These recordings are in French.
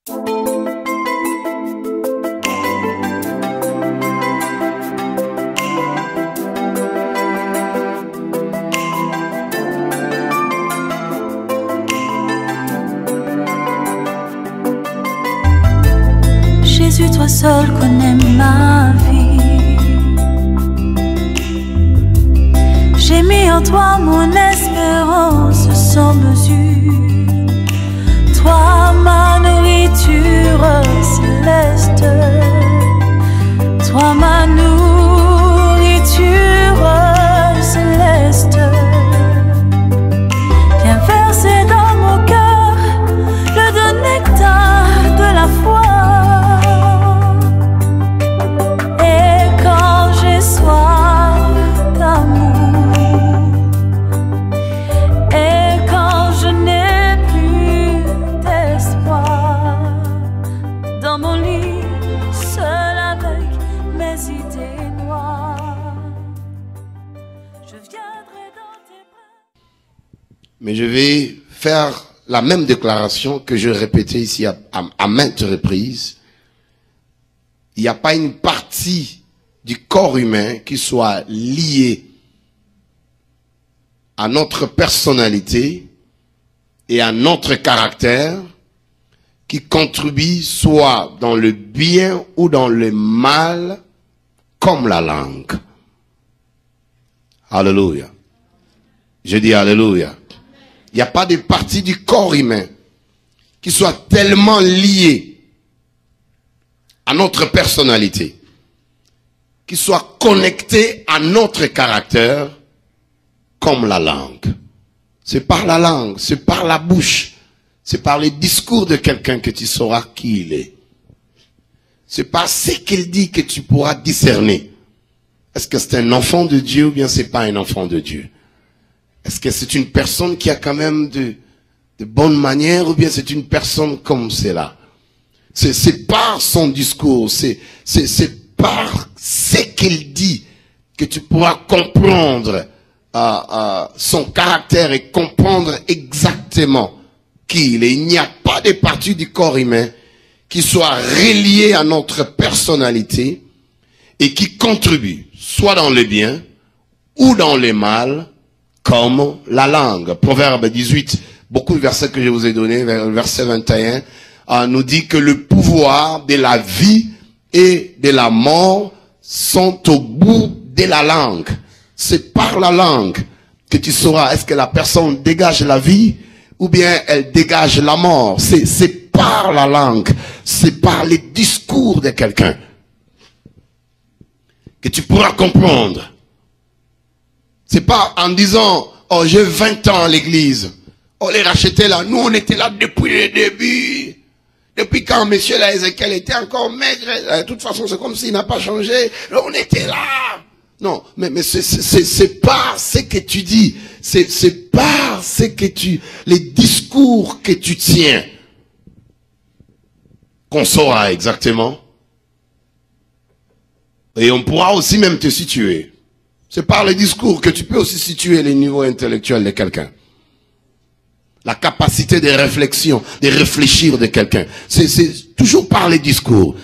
Jésus, toi seul connais ma vie. J'ai mis en toi mon espérance sans mesure. Toi ma nourriture céleste. Toi ma nourriture céleste. Viens verser dans mon cœur le nectar de la foi. Mais je vais faire la même déclaration que je répétais ici à maintes reprises. Il n'y a pas une partie du corps humain qui soit liée à notre personnalité et à notre caractère qui contribue soit dans le bien ou dans le mal comme la langue. Alléluia. Je dis alléluia. Il n'y a pas de partie du corps humain qui soit tellement liée à notre personnalité, qui soit connectée à notre caractère comme la langue. C'est par la langue, c'est par la bouche, c'est par les discours de quelqu'un que tu sauras qui il est. C'est par ce qu'il dit que tu pourras discerner. Est-ce que c'est un enfant de Dieu ou bien c'est pas un enfant de Dieu? Est-ce que c'est une personne qui a quand même de bonnes manières ou bien c'est une personne comme cela? C'est par son discours, c'est par ce qu'il dit que tu pourras comprendre son caractère et comprendre exactement qui il est. Il n'y a pas de partie du corps humain qui soit reliée à notre personnalité et qui contribue soit dans le bien ou dans le mal, comme la langue. Proverbe 18, beaucoup de versets que je vous ai donnés, verset 21, nous dit que le pouvoir de la vie et de la mort sont au bout de la langue. C'est par la langue que tu sauras est-ce que la personne dégage la vie ou bien elle dégage la mort. C'est par la langue, c'est par les discours de quelqu'un que tu pourras comprendre. C'est pas en disant, oh j'ai 20 ans à l'église, oh les rachetés là, nous on était là depuis le début. Depuis quand monsieur là, Ézéchiel était encore maigre, de toute façon c'est comme s'il n'a pas changé, on était là. Non, mais c'est pas ce que tu dis, c'est pas ce que les discours que tu tiens, qu'on saura exactement. Et on pourra aussi même te situer. C'est par les discours que tu peux aussi situer les niveaux intellectuels de quelqu'un. La capacité de réflexion, de réfléchir de quelqu'un. C'est toujours par les discours.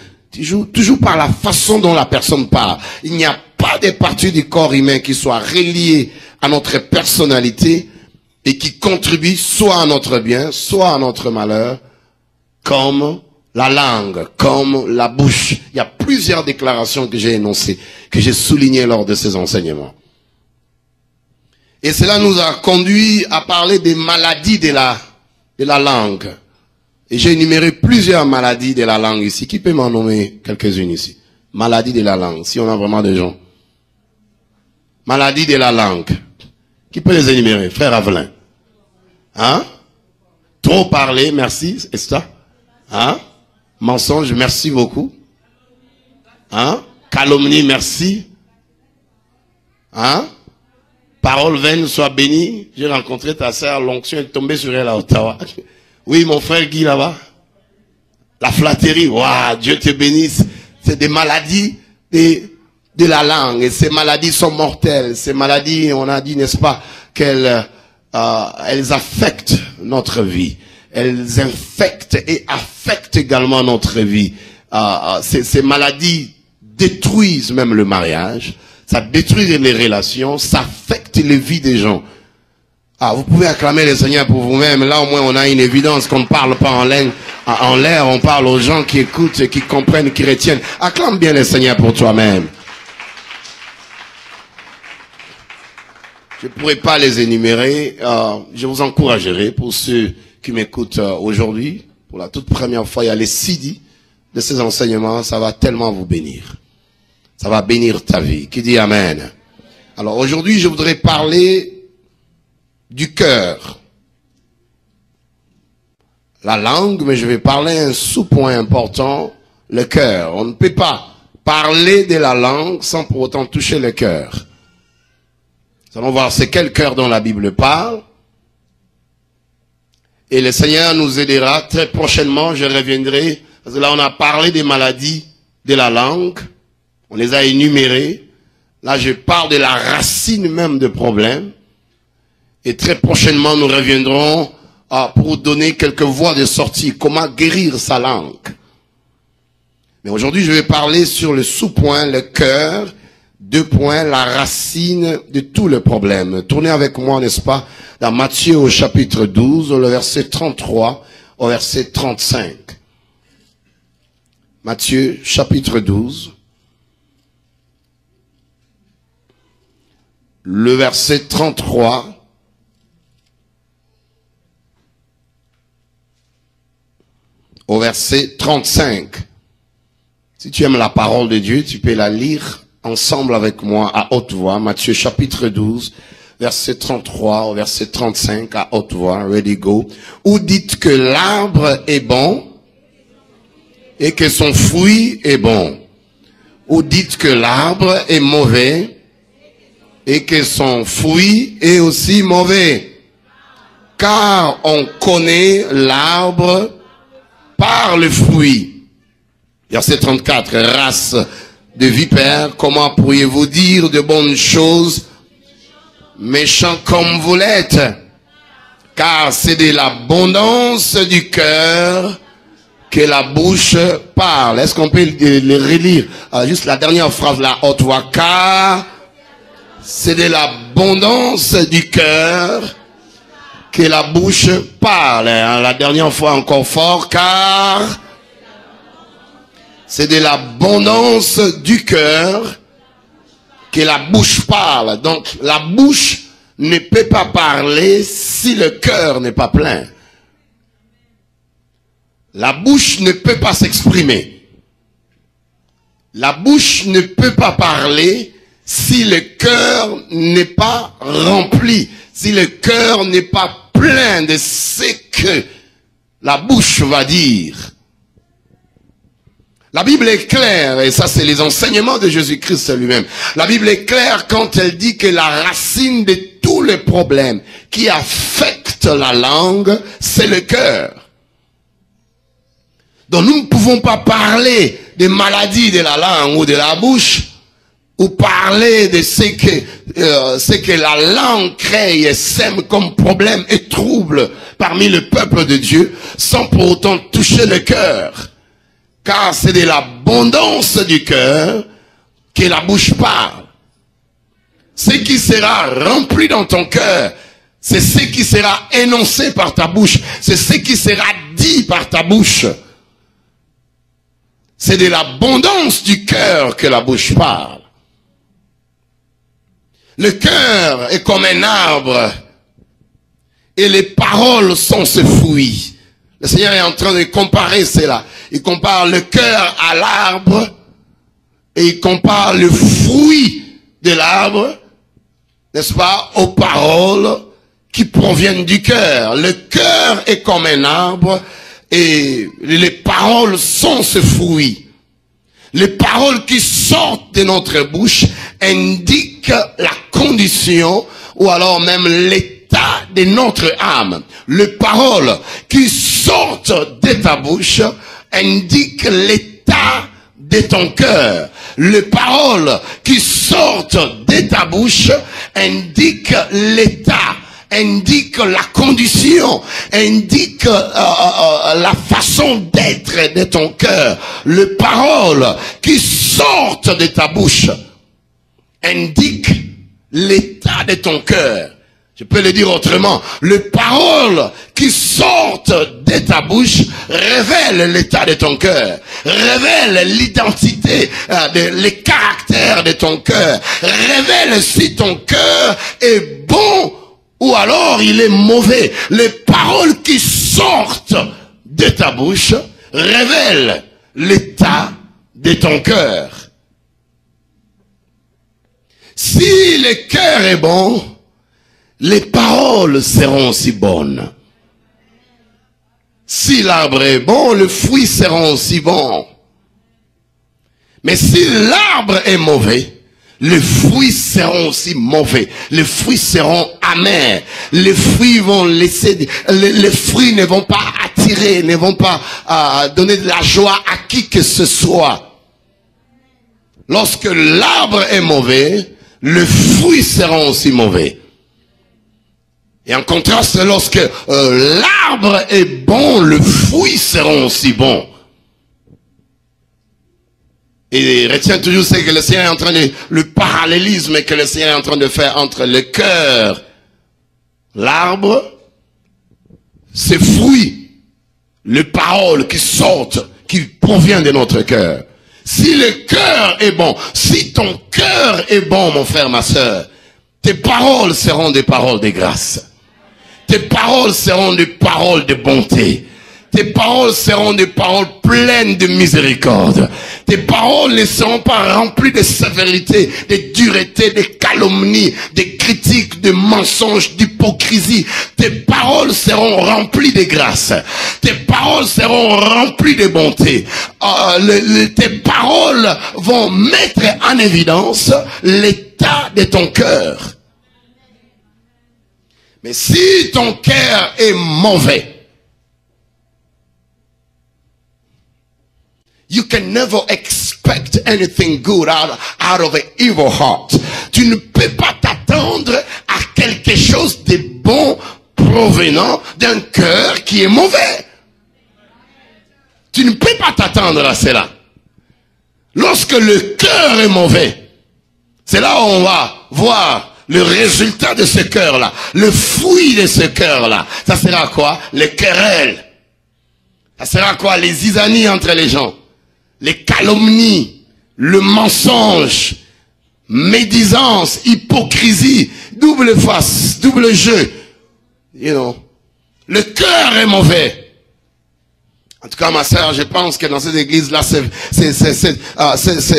Toujours par la façon dont la personne parle. Il n'y a pas de partie du corps humain qui soit reliée à notre personnalité et qui contribue soit à notre bien, soit à notre malheur, comme la langue, comme la bouche. Il y a plusieurs déclarations que j'ai énoncées, que j'ai soulignées lors de ces enseignements. Et cela nous a conduit à parler des maladies de la langue. Et j'ai énuméré plusieurs maladies de la langue ici. Qui peut m'en nommer quelques-unes ici? Maladies de la langue, si on a vraiment des gens. Maladies de la langue. Qui peut les énumérer? Frère Avelin. Hein? Trop parler, merci. Est-ce ça? Hein? Mensonge, merci beaucoup. Hein? Calomnie, merci. Hein? Parole vaine, sois béni. J'ai rencontré ta sœur, l'onction est tombée sur elle à Ottawa. Oui, mon frère Guy là-bas. La flatterie, waouh, Dieu te bénisse. C'est des maladies de la langue. Et ces maladies sont mortelles. Ces maladies, on a dit, n'est-ce pas, qu'elles elles affectent notre vie. elles infectent et affectent également notre vie. Ces maladies détruisent même le mariage, ça détruit les relations, ça affecte les vies des gens. Vous pouvez acclamer le Seigneur pour vous-même. Là, au moins, on a une évidence qu'on ne parle pas en l'air. On parle aux gens qui écoutent, qui comprennent, qui retiennent. Acclame bien le Seigneur pour toi-même. Je ne pourrais pas les énumérer. Je vous encouragerai, pour ceux qui m'écoutent aujourd'hui, pour la toute première fois, il y a les CD de ces enseignements. Ça va tellement vous bénir. Ça va bénir ta vie. Qui dit Amen? Alors aujourd'hui, je voudrais parler du cœur. La langue, mais je vais parler un sous-point important, le cœur. On ne peut pas parler de la langue sans pour autant toucher le cœur. Nous allons voir c'est quel cœur dont la Bible parle. Et le Seigneur nous aidera très prochainement, je reviendrai, parce que là on a parlé des maladies de la langue, on les a énumérées. Là je parle de la racine même de problèmes. Et très prochainement, nous reviendrons pour donner quelques voies de sortie. Comment guérir sa langue. Mais aujourd'hui, je vais parler sur le sous-point, le cœur. 2 points, la racine de tout le problème. Tournez avec moi, n'est-ce pas, dans Matthieu au chapitre 12, le verset 33 au verset 35. Matthieu, chapitre 12. Le verset 33. Au verset 35. Si tu aimes la parole de Dieu, tu peux la lire ensemble avec moi à haute voix. Matthieu chapitre 12, verset 33 au verset 35 à haute voix. Ready, go. Ou dites que l'arbre est bon et que son fruit est bon. Ou dites que l'arbre est mauvais et que son fruit est aussi mauvais. Car on connaît l'arbre par le fruit. Verset 34, race de vipères, comment pourriez-vous dire de bonnes choses, méchants comme vous l'êtes? Car c'est de l'abondance du cœur que la bouche parle. Est-ce qu'on peut le relire? Juste la dernière phrase, la haute voix. Car c'est de l'abondance du cœur que la bouche parle. La dernière fois encore fort, car c'est de l'abondance du cœur que la bouche parle. Donc la bouche ne peut pas parler si le cœur n'est pas plein. La bouche ne peut pas s'exprimer. La bouche ne peut pas parler si le cœur n'est pas rempli, si le cœur n'est pas plein de ce que la bouche va dire. La Bible est claire, et ça c'est les enseignements de Jésus-Christ lui-même. La Bible est claire quand elle dit que la racine de tous les problèmes qui affectent la langue, c'est le cœur. Donc nous ne pouvons pas parler des maladies de la langue ou de la bouche, ou parler de ce que la langue crée et sème comme problème et trouble parmi le peuple de Dieu, sans pour autant toucher le cœur. Car c'est de l'abondance du cœur que la bouche parle. Ce qui sera rempli dans ton cœur, c'est ce qui sera énoncé par ta bouche, c'est ce qui sera dit par ta bouche. C'est de l'abondance du cœur que la bouche parle. Le cœur est comme un arbre et les paroles sont ses fruits. Le Seigneur est en train de comparer cela. Il compare le cœur à l'arbre et il compare le fruit de l'arbre, n'est-ce pas, aux paroles qui proviennent du cœur. Le cœur est comme un arbre et les paroles sont ses fruits. Les paroles qui sortent de notre bouche indiquent la condition ou alors même l'état de notre âme. Les paroles qui sortent de ta bouche indiquent l'état de ton cœur. Les paroles qui sortent de ta bouche indiquent l'état indique la condition, indique la façon d'être de ton cœur. Les paroles qui sortent de ta bouche indiquent l'état de ton cœur. Je peux le dire autrement. Les paroles qui sortent de ta bouche révèlent l'état de ton cœur, révèlent l'identité, le caractère de ton cœur, révèlent si ton cœur est bon ou alors il est mauvais. Les paroles qui sortent de ta bouche révèlent l'état de ton cœur. Si le cœur est bon, les paroles seront aussi bonnes. Si l'arbre est bon, les fruits seront aussi bons. Mais si l'arbre est mauvais, les fruits seront aussi mauvais. Les fruits seront amers. Les fruits vont laisser, les fruits ne vont pas attirer, ne vont pas donner de la joie à qui que ce soit. Lorsque l'arbre est mauvais, les fruits seront aussi mauvais. Et en contraste, lorsque l'arbre est bon, les fruits seront aussi bons. Et retiens toujours ce que le Seigneur est en train de, le parallélisme que le Seigneur est en train de faire entre le cœur, l'arbre, ses fruits, les paroles qui sortent, qui proviennent de notre cœur. Si le cœur est bon, si ton cœur est bon, mon frère, ma sœur, tes paroles seront des paroles de grâce. Tes paroles seront des paroles de bonté. Tes paroles seront des paroles pleines de miséricorde. Tes paroles ne seront pas remplies de sévérité, de dureté, de calomnie, de critiques, de mensonges, d'hypocrisie. Tes paroles seront remplies de grâce. Tes paroles seront remplies de bonté. Tes paroles vont mettre en évidence l'état de ton cœur. Mais si ton cœur est mauvais, you can never expect anything good out of an evil heart. Tu ne peux pas t'attendre à quelque chose de bon provenant d'un cœur qui est mauvais. Tu ne peux pas t'attendre à cela. Lorsque le cœur est mauvais, c'est là où on va voir le résultat de ce cœur-là, le fruit de ce cœur-là. Ça sera quoi? Les querelles. Ça sera quoi? Les zizanies entre les gens. Les calomnies, le mensonge, médisance, hypocrisie, double face, double jeu. You know. Le cœur est mauvais. En tout cas, ma sœur, je pense que dans cette église-là,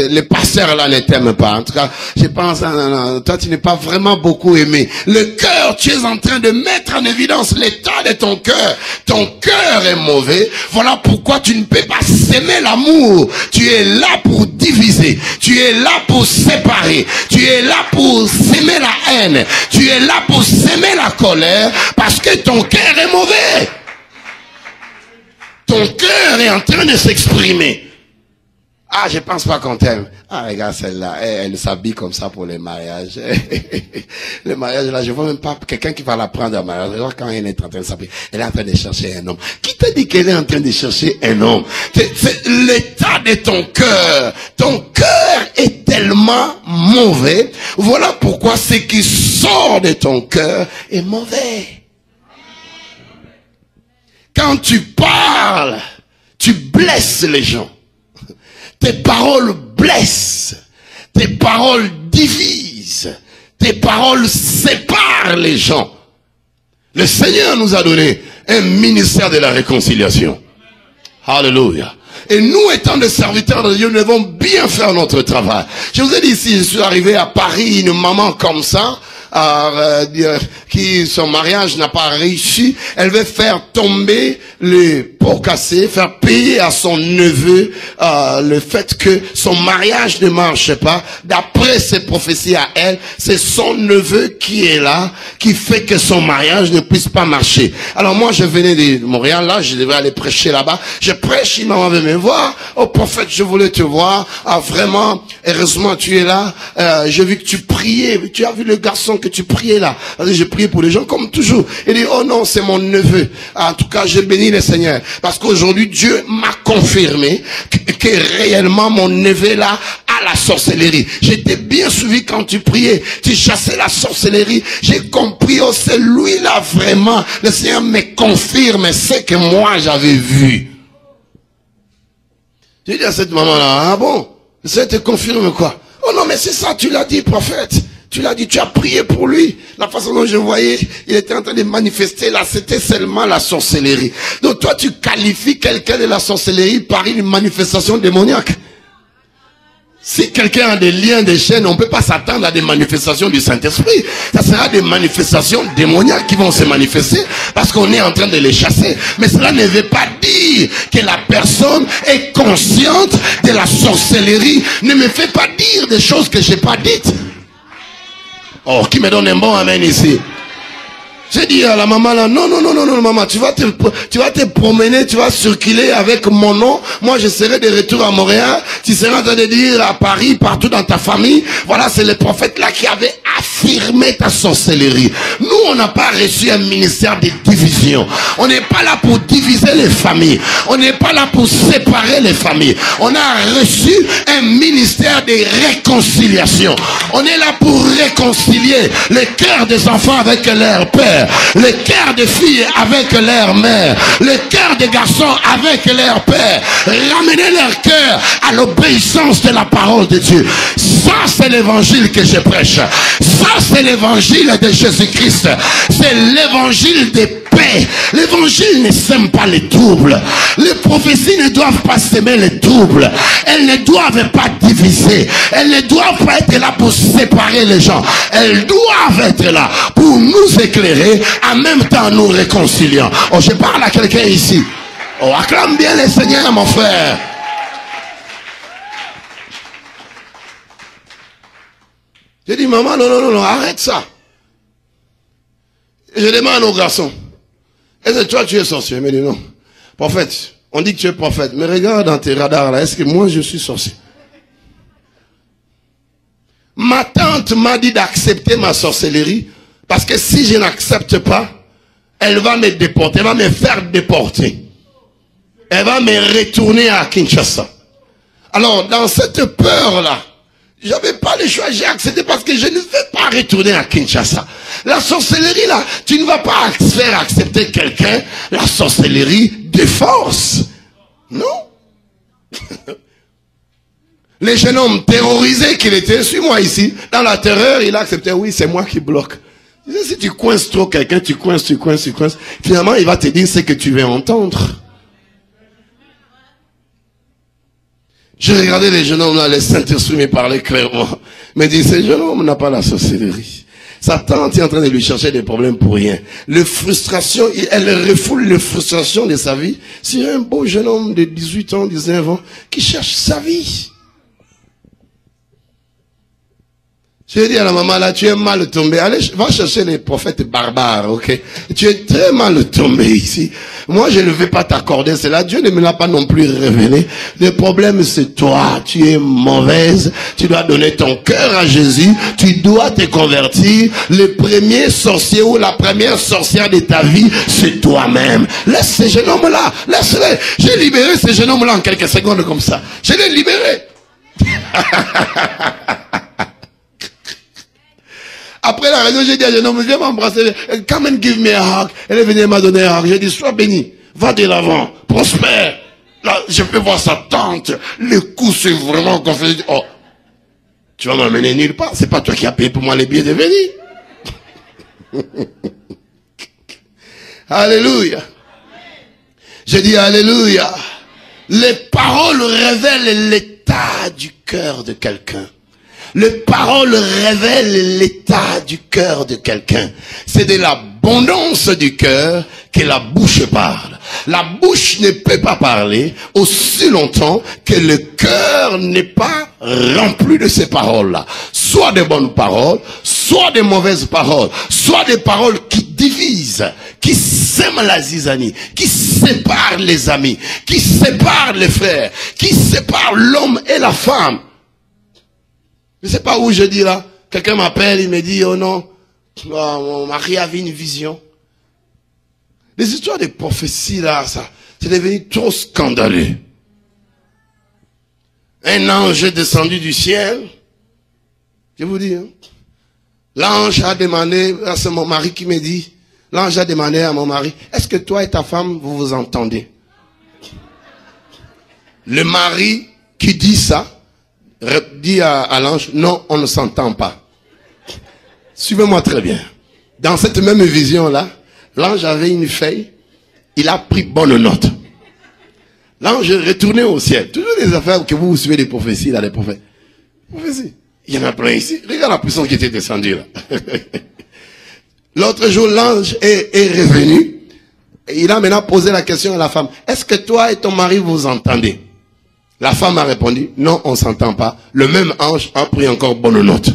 les pasteurs-là ne t'aiment pas. En tout cas, je pense, toi, tu n'es pas vraiment beaucoup aimé. Le cœur, tu es en train de mettre en évidence l'état de ton cœur. Ton cœur est mauvais. Voilà pourquoi tu ne peux pas s'aimer l'amour. Tu es là pour diviser. Tu es là pour séparer. Tu es là pour s'aimer la haine. Tu es là pour s'aimer la colère parce que ton cœur est mauvais. Ton cœur est en train de s'exprimer. Ah, je pense pas qu'on t'aime. Ah, regarde celle-là, elle s'habille comme ça pour les mariages. Les mariages, là, je vois même pas quelqu'un qui va la prendre en mariage. Alors, quand elle est en train de s'habiller, elle est en train de chercher un homme. Qui t'a dit qu'elle est en train de chercher un homme? C'est l'état de ton cœur. Ton cœur est tellement mauvais. Voilà pourquoi ce qui sort de ton cœur est mauvais. Quand tu parles, tu blesses les gens. Tes paroles blessent. Tes paroles divisent. Tes paroles séparent les gens. Le Seigneur nous a donné un ministère de la réconciliation. Alléluia. Et nous, étant des serviteurs de Dieu, nous devons bien faire notre travail. Je vous ai dit ici, je suis arrivé à Paris, une maman comme ça, qui son mariage n'a pas réussi, elle veut faire tomber les pots cassés, faire payer à son neveu le fait que son mariage ne marche pas. D'après ses prophéties à elle, c'est son neveu qui est là, qui fait que son mariage ne puisse pas marcher. Alors moi, je venais de Montréal, là, je devais aller prêcher là-bas. Je prêche, il m'a me voir. Oh prophète, je voulais te voir. Ah vraiment, heureusement tu es là. J'ai vu que tu priais. Tu as vu le garçon que tu priais là. Je priais pour les gens comme toujours. Il dit, oh non, c'est mon neveu. En tout cas, je bénis le Seigneur. Parce qu'aujourd'hui, Dieu m'a confirmé que réellement mon neveu là a la sorcellerie. J'étais bien suivi quand tu priais. Tu chassais la sorcellerie. J'ai compris, oh c'est lui là vraiment. Le Seigneur me confirme ce que moi j'avais vu. J'ai dit à cette maman-là, ah bon, le Seigneur te confirme quoi? Oh non, mais c'est ça, tu l'as dit, prophète. Tu l'as dit, tu as prié pour lui. La façon dont je voyais, il était en train de manifester là, c'était seulement la sorcellerie. Donc toi, tu qualifies quelqu'un de la sorcellerie par une manifestation démoniaque. Si quelqu'un a des liens, des chaînes, on ne peut pas s'attendre à des manifestations du Saint-Esprit. Ça sera des manifestations démoniaques qui vont se manifester parce qu'on est en train de les chasser. Mais cela ne veut pas dire que la personne est consciente de la sorcellerie. Ne me fait pas dire des choses que je n'ai pas dites. Oh, qui me donne un bon amen ici? J'ai dit à la maman là, non, non, non, non, non, maman, tu vas te promener, tu vas circuler avec mon nom. Moi, je serai de retour à Montréal. Tu seras en train de dire à Paris, partout dans ta famille, voilà, c'est le prophète là qui avait affirmé ta sorcellerie. Nous, on n'a pas reçu un ministère de division. On n'est pas là pour diviser les familles. On n'est pas là pour séparer les familles. On a reçu un ministère de réconciliation. On est là pour réconcilier les cœurs des enfants avec leur père. Le cœur des filles avec leur mère, le cœur des garçons avec leur père, ramener leur cœur à l'obéissance de la parole de Dieu. Ça c'est l'évangile que je prêche. Ça c'est l'évangile de Jésus-Christ. C'est l'évangile des paix. L'évangile ne sème pas les troubles. Les prophéties ne doivent pas s'aimer les troubles. Elles ne doivent pas diviser. Elles ne doivent pas être là pour séparer les gens. Elles doivent être là pour nous éclairer, en même temps nous réconciliant. Oh, je parle à quelqu'un ici. Oh, acclame bien le Seigneur, mon frère. J'ai dit, maman, non, non, non, non, arrête ça. Et je demande au garçon, est-ce que toi tu es sorcier? Il me dit non. Prophète, on dit que tu es prophète, mais regarde dans tes radars là, est-ce que moi je suis sorcier? Ma tante m'a dit d'accepter ma sorcellerie, parce que si je n'accepte pas, elle va me déporter, elle va me faire déporter. Elle va me retourner à Kinshasa. Alors, dans cette peur-là, j'avais pas le choix, j'ai accepté parce que je ne vais pas retourner à Kinshasa. La sorcellerie là, tu ne vas pas faire accepter quelqu'un la sorcellerie de force. Non. Les jeunes hommes terrorisés qu'il était, suis-moi ici, dans la terreur, il a accepté, oui, c'est moi qui bloque. Si tu coinces trop quelqu'un, tu coinces, finalement il va te dire ce que tu veux entendre. Je regardais les jeunes hommes là, les Saint-Esprit me parlaient clairement. Me dit, ce jeune homme n'a pas la sorcellerie. Sa tante est en train de lui chercher des problèmes pour rien. Le frustration, elle refoule les frustrations de sa vie. C'est un beau jeune homme de 18 ans, 19 ans, qui cherche sa vie. Je dis à la maman là, tu es mal tombé. Allez, va chercher les prophètes barbares, ok? Tu es très mal tombé ici. Moi, je ne vais pas t'accorder cela. Dieu ne me l'a pas non plus révélé. Le problème, c'est toi. Tu es mauvaise. Tu dois donner ton cœur à Jésus. Tu dois te convertir. Le premier sorcier ou la première sorcière de ta vie, c'est toi-même. Laisse ces jeunes hommes-là. Laisse-les. J'ai libéré ces jeunes hommes-là en quelques secondes comme ça. Je l'ai libéré. Après la réunion, j'ai dit à un homme, viens m'embrasser, come and give me a hug. Elle est venue m'a donner un hug. J'ai dit, sois béni, va de l'avant, prospère. Là, je peux voir sa tante. Le coup, c'est vraiment qu'on fait. Oh, tu vas m'amener nulle part. C'est pas toi qui as payé pour moi les billets de venir. Alléluia. J'ai dit alléluia. Les paroles révèlent l'état du cœur de quelqu'un. Les paroles révèlent l'état du cœur de quelqu'un. C'est de l'abondance du cœur que la bouche parle. La bouche ne peut pas parler aussi longtemps que le cœur n'est pas rempli de ces paroles-là. Soit des bonnes paroles, soit des mauvaises paroles, soit des paroles qui divisent, qui sèment la zizanie, qui séparent les amis, qui séparent les frères, qui séparent l'homme et la femme. Je ne sais pas où je dis là. Quelqu'un m'appelle, il me dit, oh non, mon mari avait une vision. Les histoires de prophéties là, ça, c'est devenu trop scandaleux. Un ange est descendu du ciel. Je vous dis, hein. L'ange a demandé, c'est mon mari qui me dit, l'ange a demandé à mon mari, est-ce que toi et ta femme, vous vous entendez? Le mari qui dit ça, dit à l'ange, non, on ne s'entend pas. Suivez-moi très bien. Dans cette même vision-là, l'ange avait une feuille, il a pris bonne note. L'ange est retourné au ciel. Toujours des affaires que vous suivez des prophéties, là, des prophètes. Prophéties. Il y en a plein ici. Regarde la puissance qui était descendue là. L'autre jour, l'ange est revenu. Et il a maintenant posé la question à la femme. Est-ce que toi et ton mari vous entendez? La femme a répondu, non, on ne s'entend pas. Le même ange a pris encore bonne note.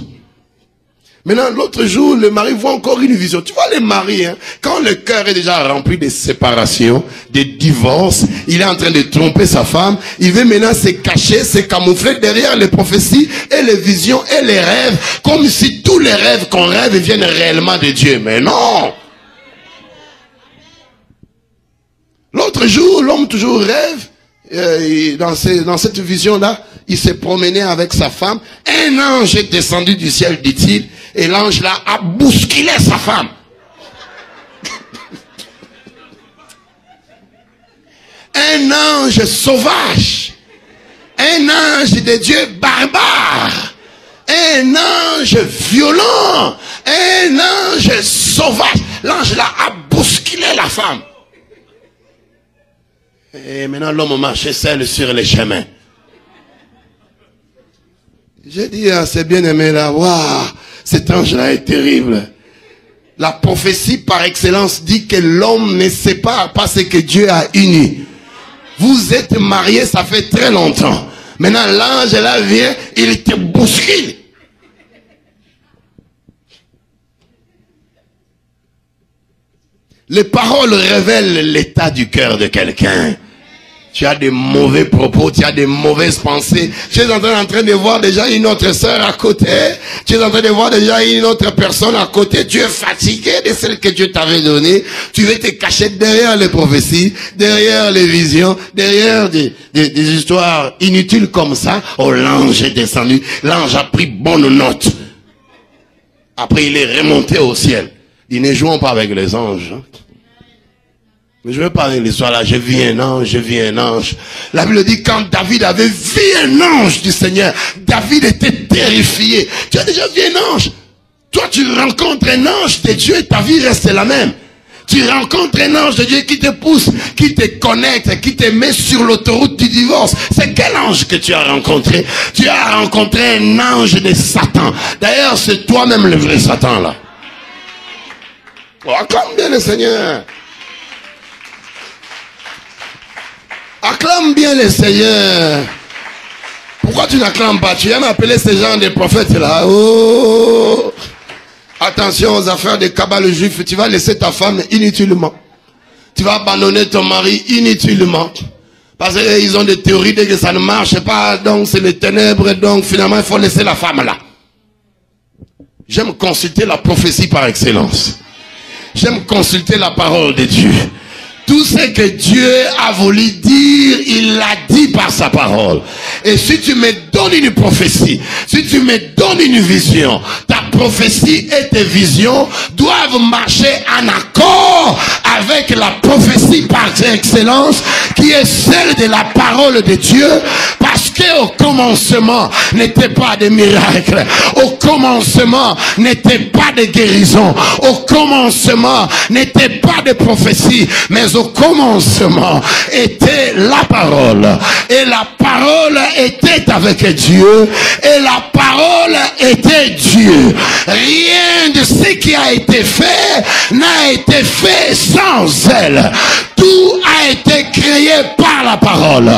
Maintenant, l'autre jour, le mari voit encore une vision. Tu vois les maris, hein, quand le cœur est déjà rempli de séparations, de divorces, il est en train de tromper sa femme, il veut maintenant se cacher, se camoufler derrière les prophéties et les visions et les rêves, comme si tous les rêves qu'on rêve viennent réellement de Dieu. Mais non! L'autre jour, l'homme toujours rêve, dans cette vision-là, il s'est promené avec sa femme, un ange est descendu du ciel, dit-il, et l'ange là a bousculé sa femme. Un ange sauvage, un ange de Dieu barbare, un ange violent, un ange sauvage. L'ange là a bousculé la femme. Et maintenant l'homme marchait seul sur les chemins. J'ai dit à ces bien-aimés là, waouh, cet ange-là est terrible. La prophétie par excellence dit que l'homme ne sépare pas ce que Dieu a uni. Vous êtes mariés, ça fait très longtemps. Maintenant l'ange là vient, il te bouscule. Les paroles révèlent l'état du cœur de quelqu'un. Tu as des mauvais propos, tu as des mauvaises pensées. Tu es en train de voir déjà une autre sœur à côté. Tu es en train de voir déjà une autre personne à côté. Tu es fatigué de celle que Dieu t'avait donnée. Tu veux te cacher derrière les prophéties, derrière les visions, derrière des histoires inutiles comme ça. Oh, l'ange est descendu. L'ange a pris bonne note. Après, il est remonté au ciel. Ils ne jouons pas avec les anges. Hein. Mais je veux parler de l'histoire là, j'ai vu un ange, j'ai vu un ange. La Bible dit quand David avait vu un ange du Seigneur, David était terrifié. Tu as déjà vu un ange? Toi tu rencontres un ange de Dieu et ta vie reste la même. Tu rencontres un ange de Dieu qui te pousse, qui te connecte, qui te met sur l'autoroute du divorce. C'est quel ange que tu as rencontré? Tu as rencontré un ange de Satan. D'ailleurs c'est toi-même le vrai Satan là. Oh, acclame bien le Seigneur. Acclame bien le Seigneur. Pourquoi tu n'acclames pas? Tu aimes appeler ces gens des prophètes là. Oh. Attention aux affaires des cabales juifs. Tu vas laisser ta femme inutilement. Tu vas abandonner ton mari inutilement. Parce qu'ils ont des théories de que ça ne marche pas. Donc c'est les ténèbres. Donc finalement il faut laisser la femme là. J'aime consulter la prophétie par excellence. J'aime consulter la parole de Dieu. Tout ce que Dieu a voulu dire, il l'a dit par sa parole. Et si tu me donnes une prophétie, si tu me donnes une vision, ta prophétie et tes visions doivent marcher en accord avec la prophétie par excellence qui est celle de la parole de Dieu. Parce qu'au commencement n'était pas de miracles, au commencement n'était pas de guérison, au commencement n'était pas de prophétie, mais au commencement était la parole. Et la parole était avec Dieu. Et la parole était Dieu. Rien de ce qui a été fait n'a été fait sans elle. Tout a été créé par la parole.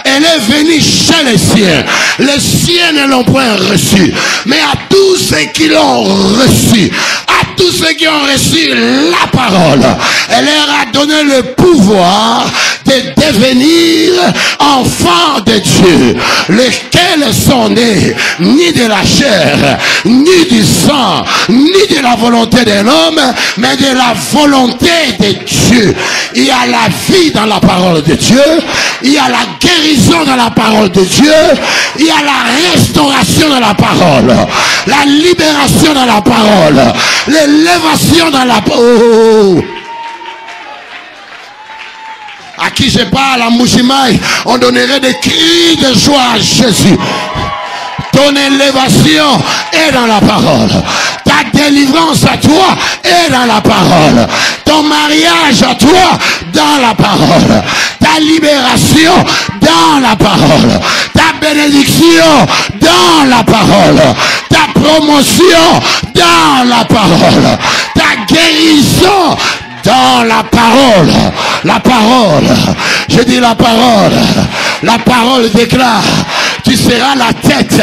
Elle est venue chez les siens. Les siens ne l'ont point reçue. Mais à tous ceux qui l'ont reçue, à tous ceux qui ont reçu la parole, elle leur a donné le pouvoir de devenir enfants de Dieu, lesquels sont nés ni de la chair, ni du sang, ni de la volonté de l'homme, mais de la volonté de Dieu. Il y a la vie dans la parole de Dieu, il y a la guérison dans la parole de Dieu, il y a la restauration dans la parole, la libération dans la parole, l'élévation dans la parole. À qui je parle, à Moujimaï, on donnerait des cris de joie à Jésus. Ton élévation est dans la parole. Ta délivrance à toi est dans la parole. Ton mariage à toi dans la parole. Ta libération dans la parole. Ta bénédiction dans la parole. Ta promotion dans la parole. Ta guérison dans la parole. La parole. Je dis la parole. La parole déclare: tu seras la tête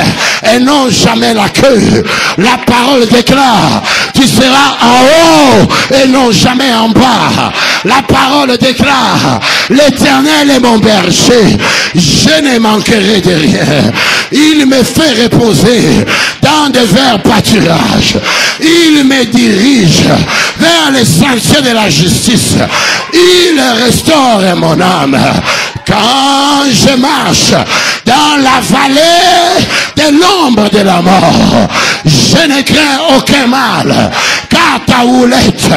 et non jamais la queue. La parole déclare: tu seras en haut et non jamais en bas. La parole déclare: l'Éternel est mon berger, je ne manquerai de rien. Il me fait reposer dans de verts pâturages. Il me dirige vers les sentiers de la justice. Il restaure mon âme. Quand je marche dans la vallée de l'ombre de la mort, je ne crains aucun mal, car ta houlette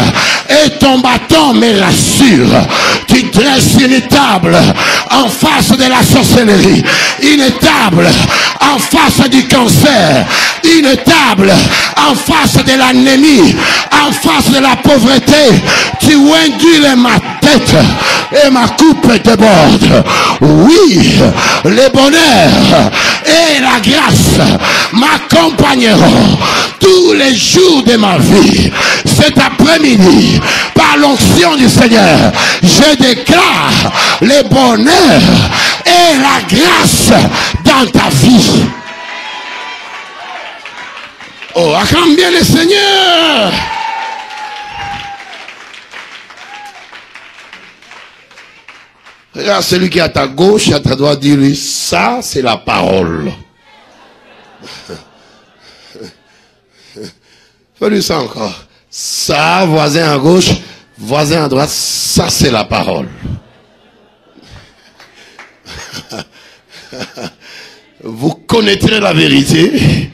et ton bâton me rassurent. Tu dresses une table en face de la sorcellerie, une table en face du cancer, une table en face de l'anémie, en face de la pauvreté. Tu induis ma tête et ma coupe déborde. Oui, le bonheur et la grâce m'accompagneront tous les jours de ma vie. Cet après-midi, par l'onction du Seigneur, je déclare le bonheur et la grâce dans ta vie. Oh, acclame bien le Seigneur. Regarde celui qui est à ta gauche, à ta droite, dis-lui: ça, c'est la parole. Fais-lui ça encore. Ça, voisin à gauche, voisin à droite, ça, c'est la parole. Vous connaîtrez la vérité.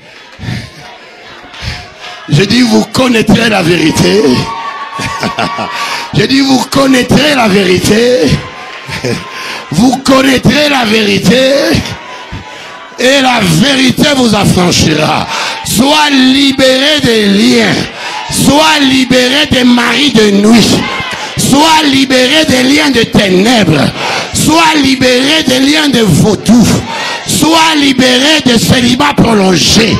Je dis: vous connaîtrez la vérité. Je dis: vous connaîtrez la vérité. Vous connaîtrez la vérité et la vérité vous affranchira. Sois libéré des liens, sois libéré des maris de nuit, sois libéré des liens de ténèbres, sois libéré des liens de vaudou, sois libéré de célibat prolongé.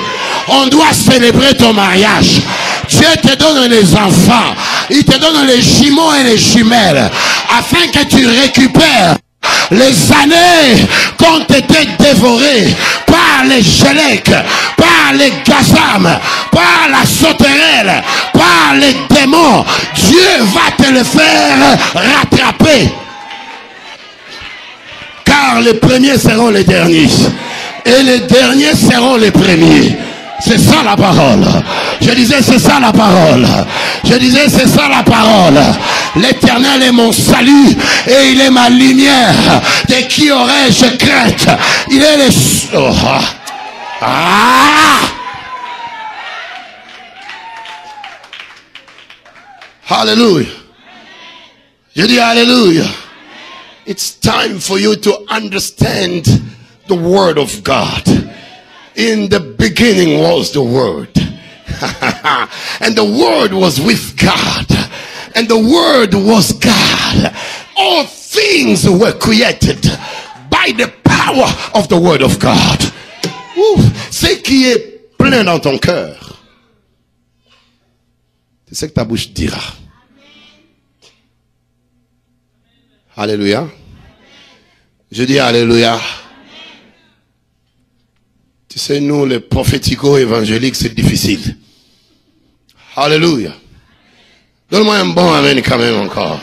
On doit célébrer ton mariage. Dieu te donne les enfants, il te donne les jumeaux et les jumelles, afin que tu récupères les années qui ont été dévorées par les Gélèques, par les Gazam, par la sauterelle, par les démons. Dieu va te le faire rattraper. Car les premiers seront les derniers et les derniers seront les premiers. C'est ça la parole. Je disais: c'est ça la parole. Je disais: c'est ça la parole. L'Éternel est mon salut et il est ma lumière. De qui aurais-je crainte? Il est le... Oh. Ah! Hallelujah. Je dis Hallelujah. It's time for you to understand the word of God. In the beginning was the Word. And the Word was with God. And the Word was God. All things were created by the power of the Word of God. Ce qui est plein dans ton cœur, c'est ce que ta bouche dira. Alléluia. Je dis Alléluia. Tu sais, nous, les prophético-évangéliques, c'est difficile. Alléluia. Donne-moi un bon amen quand même encore.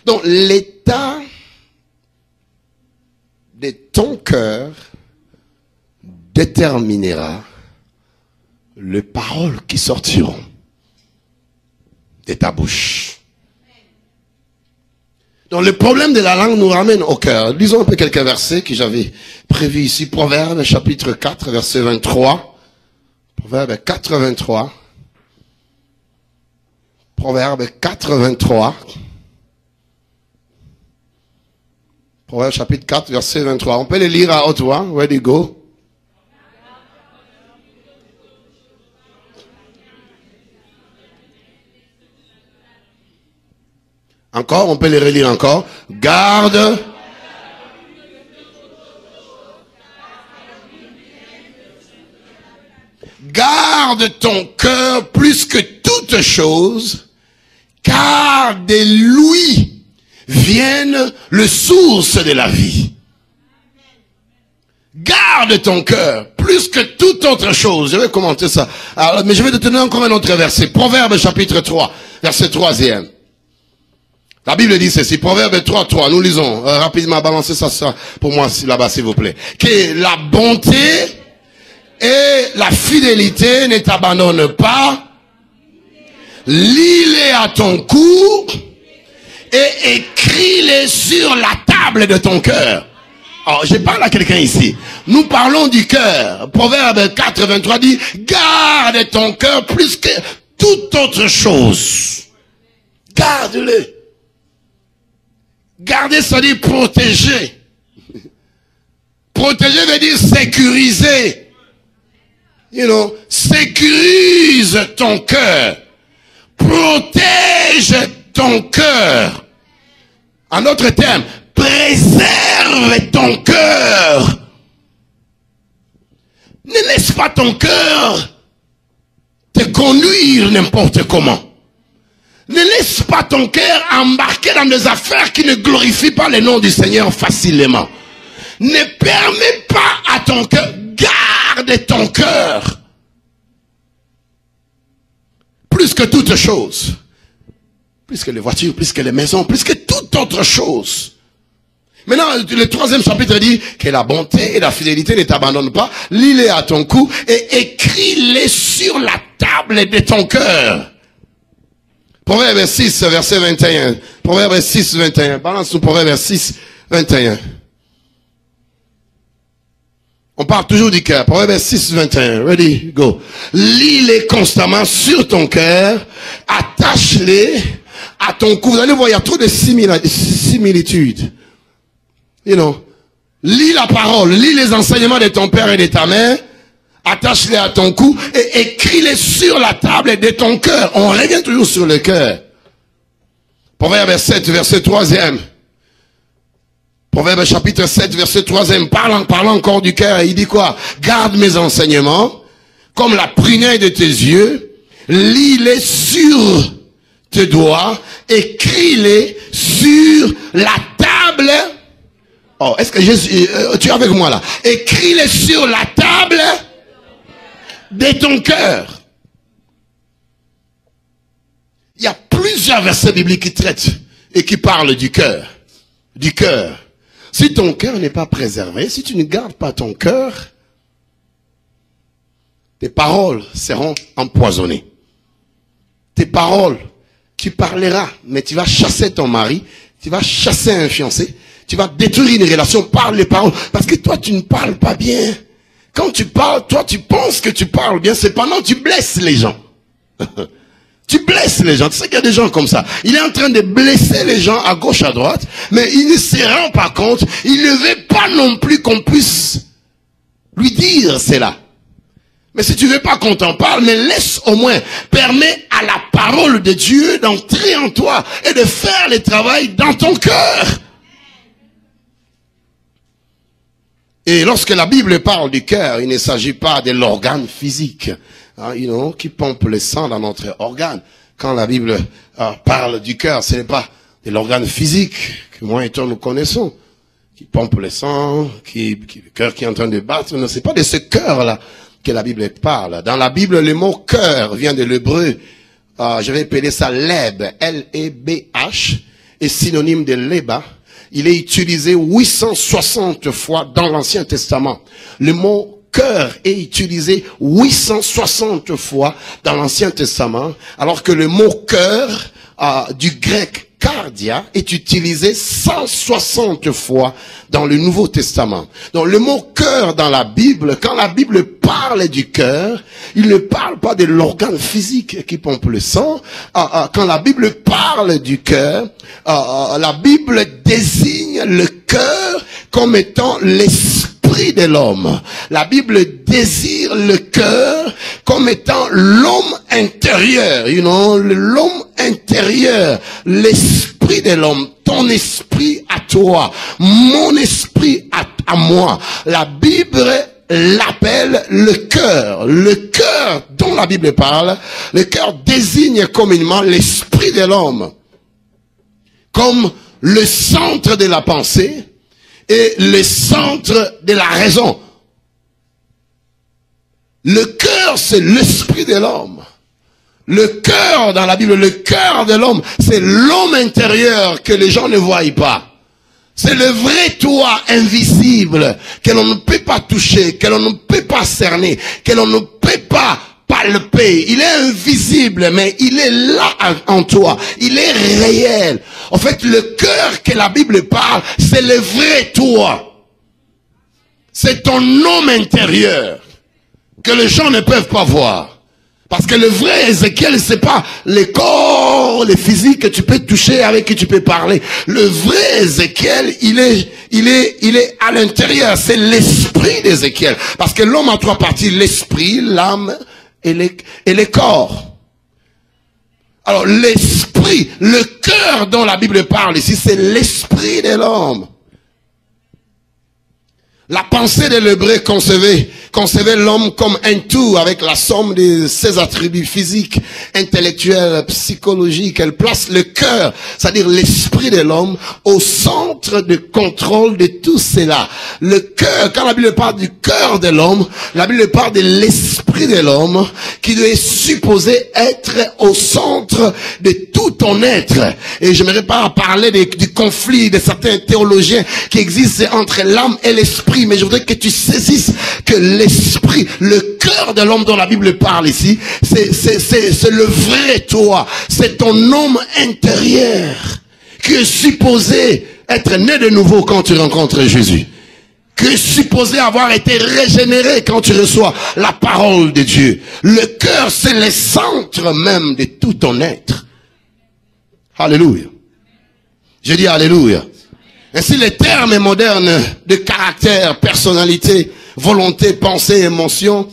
Donc, l'état de ton cœur déterminera les paroles qui sortiront de ta bouche. Donc, le problème de la langue nous ramène au cœur. Lisons un peu quelques versets que j'avais prévus ici. Proverbe, chapitre 4, verset 23. Proverbe 4, 23. Proverbe 4, 23. Proverbe chapitre 4, verset 23. On peut le lire à haute voix. Ready, go. Encore, on peut le relire encore. Garde. Garde ton cœur plus que toute chose, car de lui viennent les sources de la vie. Garde ton cœur plus que toute autre chose. Je vais commenter ça. Alors, mais je vais te donner encore un autre verset. Proverbe chapitre 3, verset 3e. La Bible dit ceci, Proverbe 3, 3, nous lisons, rapidement, balancez ça pour moi là-bas s'il vous plaît. Que la bonté et la fidélité ne t'abandonnent pas, lis-les à ton cou et écris-les sur la table de ton cœur. Alors, je parle à quelqu'un ici. Nous parlons du cœur. Proverbe 4, 23 dit, garde ton cœur plus que toute autre chose. Garde-le. Garder, ça dit protéger. Protéger veut dire sécuriser. You know, sécurise ton cœur. Protège ton cœur. En d'autres termes, préserve ton cœur. Ne laisse pas ton cœur te conduire n'importe comment. Ne laisse pas ton cœur embarquer dans des affaires qui ne glorifient pas le nom du Seigneur facilement. Ne permets pas à ton cœur, garde ton cœur. Plus que toute chose. Plus que les voitures, plus que les maisons, plus que toute autre chose. Maintenant, le 3e chapitre dit que la bonté et la fidélité ne t'abandonnent pas. Lis-les à ton cou et écris-les sur la table de ton cœur. Proverbe 6, verset 21. Proverbe 6, 21. Balance nous Proverbe 6, 21. On parle toujours du cœur. Proverbe 6, 21. Ready, go. Lis-les constamment sur ton cœur. Attache-les à ton cou. Vous allez voir, il y a trop de similitudes. You know. Lis la parole. Lis les enseignements de ton père et de ta mère. Attache-les à ton cou et écris-les sur la table de ton cœur. On revient toujours sur le cœur. Proverbe 7, verset 3e. Proverbe chapitre 7, verset 3e. Parlant encore du cœur. Il dit quoi? Garde mes enseignements comme la prunelle de tes yeux. Lis-les sur tes doigts. Écris-les sur la table. Oh, est-ce que tu es avec moi là? Écris-les sur la table de ton cœur. Il y a plusieurs versets bibliques qui traitent et qui parlent du cœur. Du cœur. Si ton cœur n'est pas préservé, si tu ne gardes pas ton cœur, tes paroles seront empoisonnées. Tes paroles, tu parleras, mais tu vas chasser ton mari, tu vas chasser un fiancé, tu vas détruire une relation par les paroles, parce que toi tu ne parles pas bien. Quand tu parles, toi tu penses que tu parles bien, cependant tu blesses les gens. Tu blesses les gens. Tu sais qu'il y a des gens comme ça. Il est en train de blesser les gens à gauche, à droite, mais il ne se rend pas compte. Il ne veut pas non plus qu'on puisse lui dire cela. Mais si tu veux pas qu'on t'en parle, mais laisse au moins, permets à la parole de Dieu d'entrer en toi et de faire le travail dans ton cœur. Et lorsque la Bible parle du cœur, il ne s'agit pas de l'organe physique, qui pompe le sang dans notre organe. Quand la Bible parle du cœur, ce n'est pas de l'organe physique que moi et toi nous connaissons, qui pompe le sang, le cœur qui est en train de battre. Non, c'est pas de ce cœur-là que la Bible parle. Dans la Bible, le mot cœur vient de l'hébreu, je vais appeler ça leb, L-E-B-H, est synonyme de leba. Il est utilisé 860 fois dans l'Ancien Testament. Le mot cœur est utilisé 860 fois dans l'Ancien Testament, alors que le mot cœur du grec cardia est utilisé 160 fois dans le Nouveau Testament. Donc le mot cœur dans la Bible, quand la Bible parle du cœur, il ne parle pas de l'organe physique qui pompe le sang. Quand la Bible parle du cœur, la Bible désigne le cœur comme étant l'esprit de l'homme. La Bible désire le cœur comme étant l'homme intérieur, l'homme intérieur, l'esprit de l'homme, ton esprit à toi, mon esprit à moi. La Bible l'appelle le cœur. Le cœur dont la Bible parle, le cœur désigne communément l'esprit de l'homme comme le centre de la pensée et le centre de la raison. Le cœur, c'est l'esprit de l'homme. Le cœur dans la Bible, le cœur de l'homme, c'est l'homme intérieur que les gens ne voient pas. C'est le vrai toi invisible que l'on ne peut pas toucher, que l'on ne peut pas cerner, que l'on ne peut pas palper. Il est invisible, mais il est là en toi. Il est réel. En fait, le cœur que la Bible parle, c'est le vrai toi. C'est ton homme intérieur que les gens ne peuvent pas voir. Parce que le vrai Ézéchiel, c'est pas les corps, les physiques que tu peux toucher, avec qui tu peux parler. Le vrai Ézéchiel, il est à l'intérieur. C'est l'esprit d'Ézéchiel. Parce que l'homme a trois parties: l'esprit, l'âme et les corps. Alors l'esprit, le cœur dont la Bible parle ici, c'est l'esprit de l'homme. La pensée de l'hébreu concevait l'homme comme un tout avec la somme de ses attributs physiques, intellectuels, psychologiques. Elle place le cœur, c'est-à-dire l'esprit de l'homme, au centre de contrôle de tout cela. Le cœur, quand la Bible parle du cœur de l'homme, la Bible parle de l'esprit de l'homme qui est supposé être au centre de tout ton être. Et je n'aimerais pas parler du conflit de certains théologiens qui existent entre l'âme et l'esprit, mais je voudrais que tu saisisses que l'esprit, le cœur de l'homme dont la Bible parle ici, c'est le vrai toi, c'est ton homme intérieur qui est supposé être né de nouveau quand tu rencontres Jésus, qui est supposé avoir été régénéré quand tu reçois la parole de Dieu. Le cœur, c'est le centre même de tout ton être. Alléluia. Je dis alléluia. Ainsi, les termes modernes de caractère, personnalité, volonté, pensée, émotion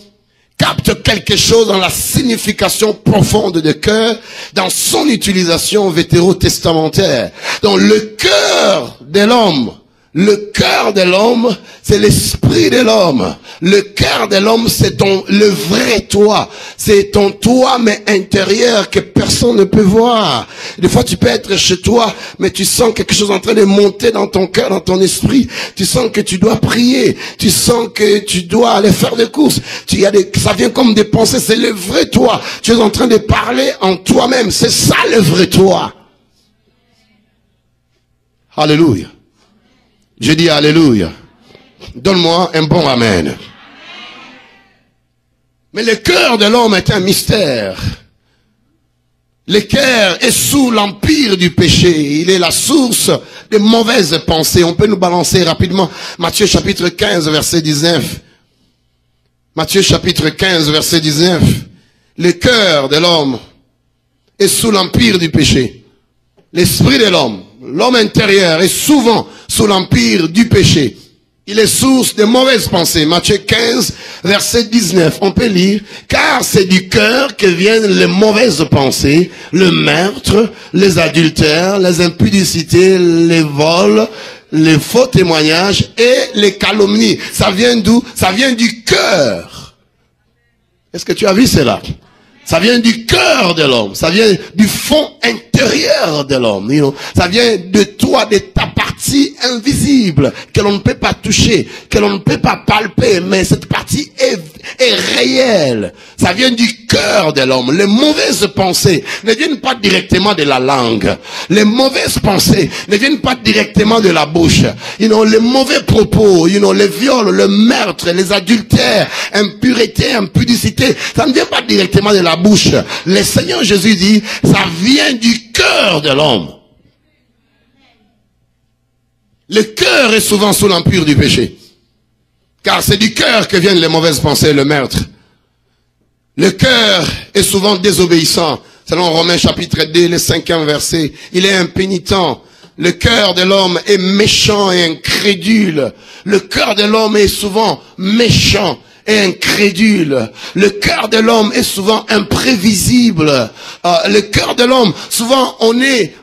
captent quelque chose dans la signification profonde de cœur, dans son utilisation vétérotestamentaire. Donc le cœur de l'homme, c'est l'esprit de l'homme. Le cœur de l'homme, c'est le vrai toi. C'est ton toi, mais intérieur, que personne ne peut voir. Des fois, tu peux être chez toi, mais tu sens quelque chose en train de monter dans ton cœur, dans ton esprit. Tu sens que tu dois prier. Tu sens que tu dois aller faire des courses. Ça vient comme des pensées. C'est le vrai toi. Tu es en train de parler en toi-même. C'est ça le vrai toi. Alléluia. Je dis alléluia. Donne-moi un bon amen. Mais le cœur de l'homme est un mystère. Le cœur est sous l'empire du péché. Il est la source de mauvaises pensées. On peut nous balancer rapidement. Matthieu chapitre 15, verset 19. Matthieu chapitre 15, verset 19. Le cœur de l'homme est sous l'empire du péché. L'esprit de l'homme intérieur est souvent sous l'empire du péché. Il est source de mauvaises pensées. Matthieu 15, verset 19. On peut lire: car c'est du cœur que viennent les mauvaises pensées, le meurtre, les adultères, les impudicités, les vols, les faux témoignages et les calomnies. Ça vient d'où? Ça vient du cœur. Est-ce que tu as vu cela? Ça vient du cœur de l'homme. Ça vient du fond intérieur de l'homme. Ça vient de toi, de ta partie partie invisible que l'on ne peut pas toucher, que l'on ne peut pas palper, mais cette partie est réelle. Ça vient du cœur de l'homme. Les mauvaises pensées ne viennent pas directement de la langue. Les mauvaises pensées ne viennent pas directement de la bouche. Les mauvais propos, les viols, le meurtre, les adultères, impureté, impudicité, ça ne vient pas directement de la bouche. Le Seigneur Jésus dit, ça vient du cœur de l'homme. Le cœur est souvent sous l'empire du péché. Car c'est du cœur que viennent les mauvaises pensées, le meurtre. Le cœur est souvent désobéissant. Selon Romains chapitre 2, le 5e verset. Il est impénitent. Le cœur de l'homme est méchant et incrédule. Le cœur de l'homme est souvent méchant et incrédule. Le cœur de l'homme est souvent imprévisible. Le cœur de l'homme, souvent on est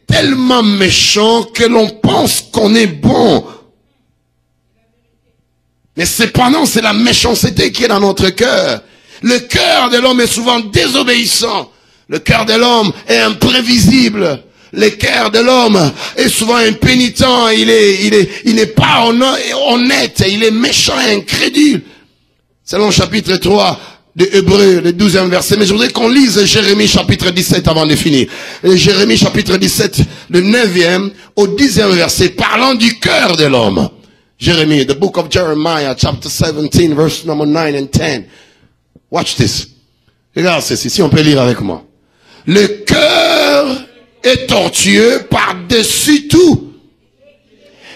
tellement méchant que l'on pense qu'on est bon. Mais cependant, c'est la méchanceté qui est dans notre cœur. Le cœur de l'homme est souvent désobéissant. Le cœur de l'homme est imprévisible. Le cœur de l'homme est souvent impénitent. Il n'est pas honnête. Il est méchant et incrédule. Selon chapitre 3 de Hébreux, le 12e verset. Mais je voudrais qu'on lise Jérémie chapitre 17 avant de finir. Jérémie chapitre 17, le 9e au 10e verset, parlant du cœur de l'homme. Jérémie, the book of Jeremiah, chapter 17, verse number 9 and 10. Watch this. Regarde ceci, si on peut lire avec moi. Le cœur est tortueux par-dessus tout.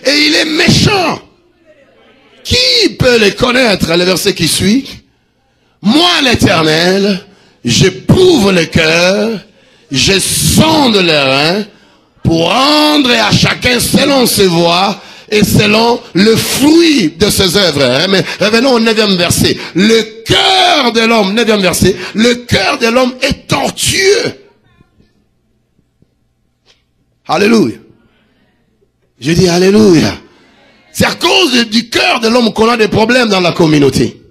Et il est méchant. Qui peut le connaître? Le verset qui suit. Moi, l'Éternel, j'éprouve le cœur, je sonde les reins, pour rendre à chacun selon ses voies et selon le fruit de ses œuvres. Mais revenons au 9e verset. Le cœur de l'homme, 9e verset, le cœur de l'homme est tortueux. Alléluia. Je dis alléluia. C'est à cause du cœur de l'homme qu'on a des problèmes dans la communauté.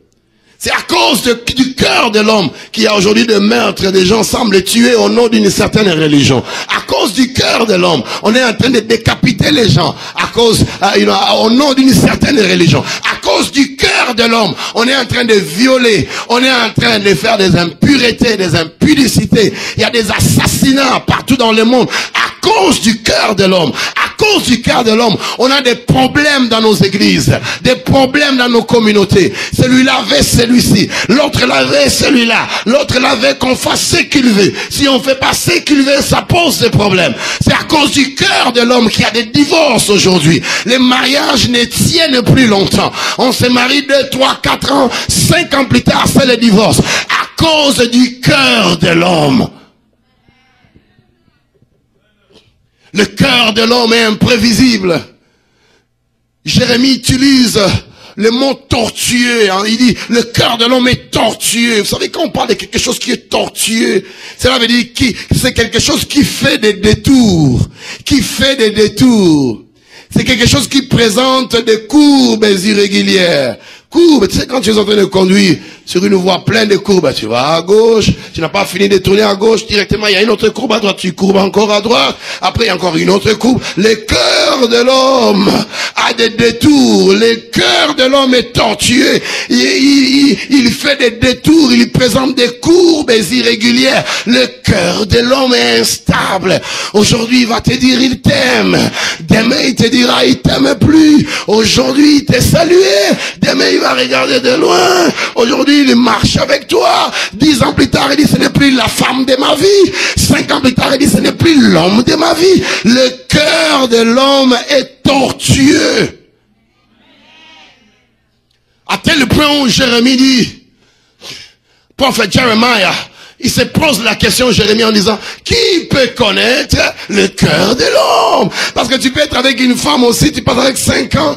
C'est à cause du cœur de l'homme qu'il y a aujourd'hui des meurtres, des gens semblent tuer au nom d'une certaine religion. À cause du cœur de l'homme, on est en train de décapiter les gens à cause, au nom d'une certaine religion. À cause du cœur de l'homme, on est en train de violer, on est en train de faire des impuretés, des impudicités. Il y a des assassinats partout dans le monde. À cause du cœur de l'homme, à cause du cœur de l'homme, on a des problèmes dans nos églises, des problèmes dans nos communautés. Celui-là avait celui-ci, l'autre l'avait celui-là, l'autre l'avait qu'on fasse ce qu'il veut. Si on fait pas ce qu'il veut, ça pose des problèmes. C'est à cause du cœur de l'homme qu'il y a des divorces aujourd'hui. Les mariages ne tiennent plus longtemps. On se marie 2, 3, 4 ans, 5 ans plus tard, c'est le divorce. À cause du cœur de l'homme. Le cœur de l'homme est imprévisible. Jérémie utilise le mot tortueux. Il dit, le cœur de l'homme est tortueux. Vous savez, quand on parle de quelque chose qui est tortueux, cela veut dire que c'est quelque chose qui fait des détours. Qui fait des détours. C'est quelque chose qui présente des courbes irrégulières. Courbes, tu sais, quand tu es en train de conduire sur une voie pleine de courbes, tu vas à gauche, tu n'as pas fini de tourner à gauche, directement il y a une autre courbe à droite, tu courbes encore à droite, après il y a encore une autre courbe. Le cœur de l'homme a des détours, le cœur de l'homme est tortueux, il fait des détours, il présente des courbes irrégulières. Le cœur de l'homme est instable. Aujourd'hui il va te dire il t'aime, demain il te dira il t'aime plus, aujourd'hui il t'a salué, demain il va regarder de loin, aujourd'hui il marche avec toi, 10 ans plus tard il dit ce n'est plus la femme de ma vie, 5 ans plus tard il dit ce n'est plus l'homme de ma vie. Le cœur de l'homme est tortueux. À tel point où Jérémie dit, prophète Jeremiah, il se pose la question, Jérémie, en disant, qui peut connaître le cœur de l'homme? Parce que tu peux être avec une femme aussi, tu passes avec 5 ans,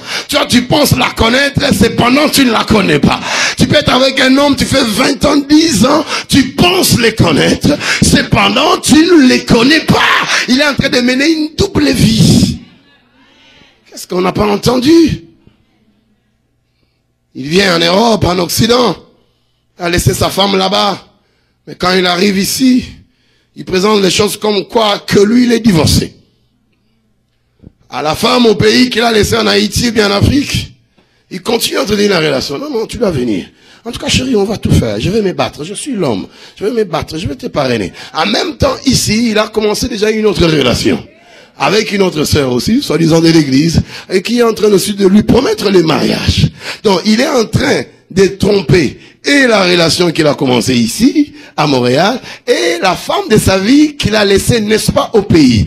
tu penses la connaître, cependant tu ne la connais pas. Tu peux être avec un homme, tu fais 20 ans, 10 ans, tu penses les connaître, cependant tu ne les connais pas. Il est en train de mener une double vie. Qu'est-ce qu'on n'a pas entendu? Il vient en Europe, en Occident, a laissé sa femme là-bas. Mais quand il arrive ici, il présente les choses comme quoi que lui, il est divorcé. À la femme au pays qu'il a laissé en Haïti ou bien en Afrique, il continue à entretenir la relation. Non, non, tu dois venir. En tout cas, chérie, on va tout faire. Je vais me battre. Je suis l'homme. Je vais me battre. Je vais te parrainer. En même temps, ici, il a commencé déjà une autre relation. Avec une autre sœur aussi, soi-disant de l'église, et qui est en train aussi de lui promettre le mariage. Donc, il est en train de tromper et la relation qu'il a commencée ici, à Montréal, et la femme de sa vie qu'il a laissée, n'est-ce pas, au pays.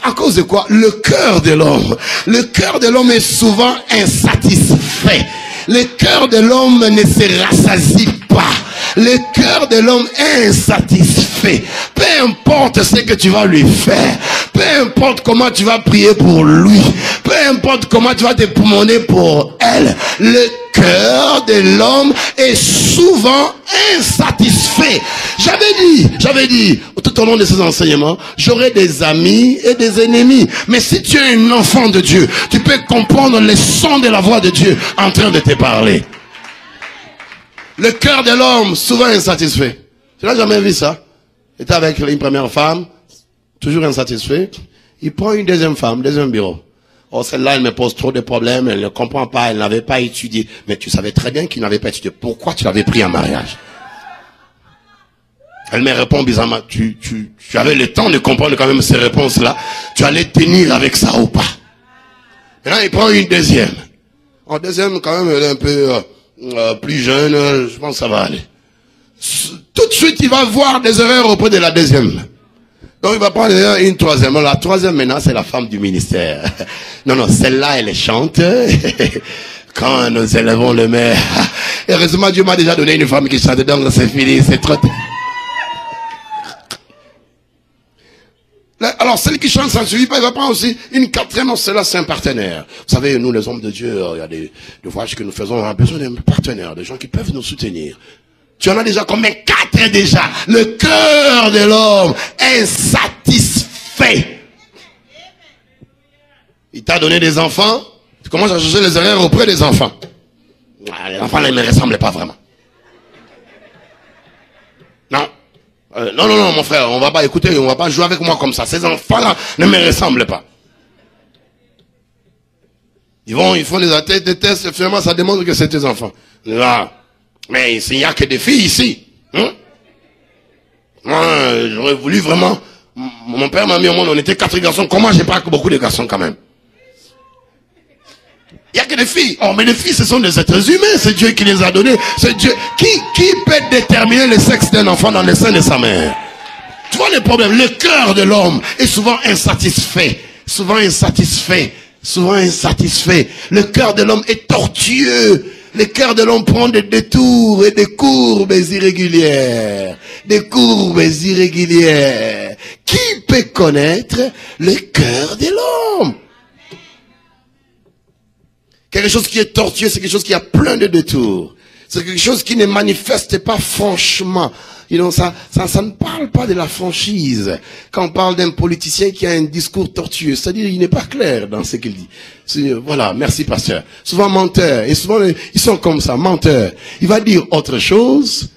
À cause de quoi? Le cœur de l'homme. Le cœur de l'homme est souvent insatisfait. Le cœur de l'homme ne se rassasie pas. Le cœur de l'homme est insatisfait. Peu importe ce que tu vas lui faire, peu importe comment tu vas prier pour lui, peu importe comment tu vas te promener pour elle, le cœur de l'homme est souvent insatisfait. J'avais dit, tout au long de ces enseignements, j'aurai des amis et des ennemis. Mais si tu es un enfant de Dieu, tu peux comprendre le son de la voix de Dieu en train de te parler. Le cœur de l'homme, souvent insatisfait. Tu n'as jamais vu ça? Il était avec une première femme, toujours insatisfait. Il prend une deuxième femme, deuxième bureau. Oh, celle-là, elle me pose trop de problèmes, elle ne comprend pas, elle n'avait pas étudié. Mais tu savais très bien qu'il n'avait pas étudié. Pourquoi tu l'avais pris en mariage? Elle me répond bizarrement, tu avais le temps de comprendre quand même ces réponses-là. Tu allais tenir avec ça ou pas? Maintenant, il prend une deuxième. En deuxième, quand même, elle est un peu plus jeune, je pense que ça va aller. Tout de suite, il va voir des erreurs auprès de la deuxième. Donc, il va prendre une troisième. La troisième, maintenant, c'est la femme du ministère. Non, non, celle-là, elle chante. Quand nous élevons le maire. Heureusement, Dieu m'a déjà donné une femme qui chante. Donc, c'est fini, c'est trop... Alors, celle qui chante, ça ne suffit pas, il va prendre aussi une quatrième, celle-là, c'est un partenaire. Vous savez, nous, les hommes de Dieu, il y a des voyages que nous faisons, on a besoin d'un partenaire, des gens qui peuvent nous soutenir. Tu en as déjà combien? 4 déjà. Le cœur de l'homme est satisfait. Il t'a donné des enfants, tu commences à chercher les erreurs auprès des enfants. Les enfants, là, ils ne me ressemblent pas vraiment. Non. Non, mon frère, on va pas écouter, on va pas jouer avec moi comme ça. Ces enfants-là ne me ressemblent pas. Ils font des tests, finalement, ça démontre que c'est tes enfants. Là. Mais il n'y a que des filles ici. Hein? Moi, j'aurais voulu vraiment... Mon père m'a mis au monde, on était 4 garçons. Comment j'ai pas beaucoup de garçons quand même? Il n'y a que des filles. Oh, mais les filles, ce sont des êtres humains. C'est Dieu qui les a donnés. C'est Dieu. Qui peut déterminer le sexe d'un enfant dans le sein de sa mère? Tu vois le problème? Le cœur de l'homme est souvent insatisfait. Souvent insatisfait. Souvent insatisfait. Le cœur de l'homme est tortueux. Le cœur de l'homme prend des détours et des courbes irrégulières. Des courbes irrégulières. Qui peut connaître le cœur de l'homme? Quelque chose qui est tortueux, c'est quelque chose qui a plein de détours. C'est quelque chose qui ne manifeste pas franchement. Ça ne parle pas de la franchise. Quand on parle d'un politicien qui a un discours tortueux, c'est-à-dire il n'est pas clair dans ce qu'il dit. Voilà, merci pasteur. Souvent menteur, et souvent ils sont comme ça, menteurs. Il va dire autre chose,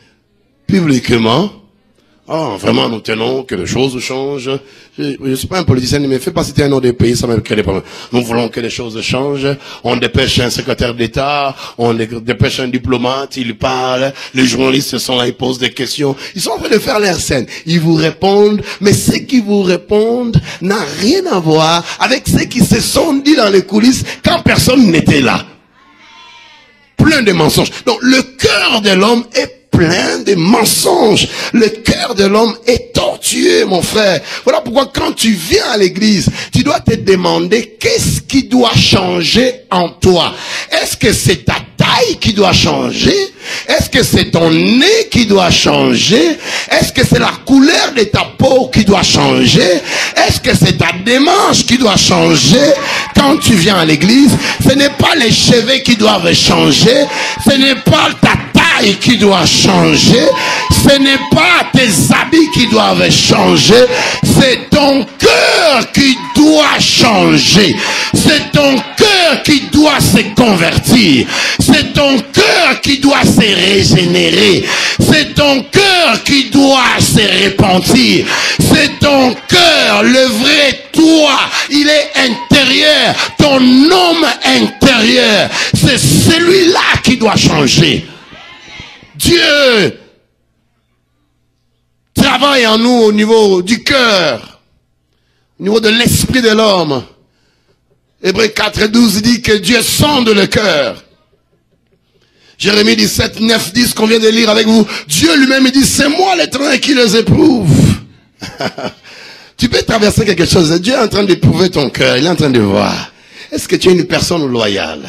publiquement. Ah, vraiment, nous tenons que les choses changent. Je ne suis pas un politicien, mais fais pas citer un nom des pays, ça me crée des problèmes. Nous voulons que les choses changent. On dépêche un secrétaire d'État, on dépêche un diplomate, il parle, les journalistes sont là, ils posent des questions. Ils sont en train de faire leur scène. Ils vous répondent, mais ce qu'ils vous répondent n'a rien à voir avec ce qui se sont dit dans les coulisses quand personne n'était là. Plein de mensonges. Donc, le cœur de l'homme est plein de mensonges. Le cœur de l'homme est tortueux, mon frère. Voilà pourquoi quand tu viens à l'église, tu dois te demander qu'est-ce qui doit changer en toi. Est-ce que c'est ta taille qui doit changer? Est-ce que c'est ton nez qui doit changer? Est-ce que c'est la couleur de ta peau qui doit changer? Est-ce que c'est ta démarche qui doit changer? Quand tu viens à l'église, ce n'est pas les cheveux qui doivent changer, ce n'est pas ta taille qui doit changer, ce n'est pas tes habits qui doivent changer, c'est ton cœur qui doit changer. C'est ton cœur cœur qui doit se convertir. C'est ton cœur qui doit se régénérer. C'est ton cœur qui doit se repentir. C'est ton cœur, le vrai toi. Il est intérieur. Ton homme intérieur. C'est celui-là qui doit changer. Dieu travaille en nous au niveau du cœur, au niveau de l'esprit de l'homme. Hébreux 4:12 dit que Dieu sonde le cœur. Jérémie 17, 9, 10 qu'on vient de lire avec vous. Dieu lui-même dit, c'est moi l'Éternel qui les éprouve. Tu peux traverser quelque chose. Dieu est en train d'éprouver ton cœur. Il est en train de voir. Est-ce que tu es une personne loyale?